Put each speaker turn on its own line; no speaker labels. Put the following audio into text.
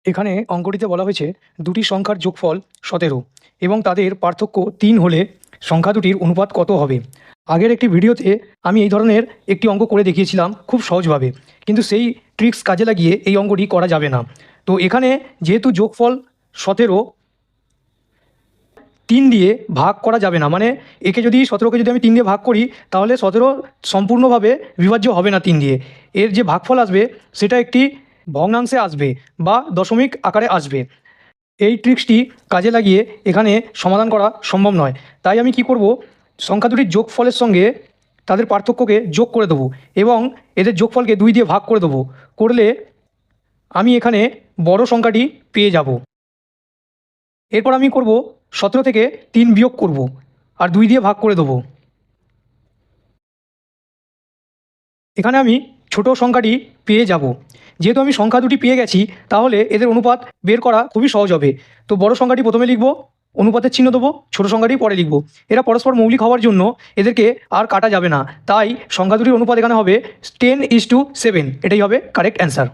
এখানে অঙ্কটিতে বলা হয়েছে দুটি সংখ্যার যোগফল 17 এবং তাদের পার্থক্য 3 হলে সংখ্যা দুটির অনুপাত কত হবে। আগের একটি ভিডিওতে আমি এই ধরনের একটি অঙ্ক করে দেখিয়েছিলাম খুব সহজভাবে, কিন্তু সেই ট্রিক্স কাজে লাগিয়ে এই অঙ্কটি করা যাবে না। তো এখানে যেহেতু যোগফল 17 3 দিয়ে ভাগ করা যাবে না, মানে একে যদি 17কে যদি আমি 3 দিয়ে ভাগ করি তাহলে 17 সম্পূর্ণভাবে বিভাজ্য হবে না 3 দিয়ে। এর যে ভাগফল আসবে সেটা একটি ভগ্নাংশে আসবে বা দশমিক আকারে আসবে। এই ট্রিক্সটি কাজে লাগিয়ে এখানে সমাধান করা সম্ভব নয়। তাই আমি কি করব, সংখ্যা দুটির যোগফলের সঙ্গে তাদের পার্থক্যকে যোগ করে দেবো এবং এদের যোগফলকে 2 দিয়ে ভাগ করে দেবো। করলে আমি এখানে বড় সংখ্যাটি পেয়ে যাব। এরপর আমি করব 17 থেকে 3 বিয়োগ করব আর 2 দিয়ে ভাগ করে দেবো। এখানে আমি ছোট সংখ্যাটি পেয়ে যাব। যেহেতু আমি সংখ্যা দুটি পেয়ে গেছি তাহলে এদের অনুপাত বের করা খুবই সহজ হবে। তো বড় সংখ্যাটি প্রথমে লিখব, অনুপাতের চিহ্ন দেবো, ছোট সংখ্যাটি পরে লিখব। এরা পরস্পর মৌলিক হওয়ার জন্য এদেরকে আর কাটা যাবে না, তাই সংখ্যা দুটির অনুপাত এখানে হবে 10:7। এটাই হবে কারেক্ট অ্যান্সার।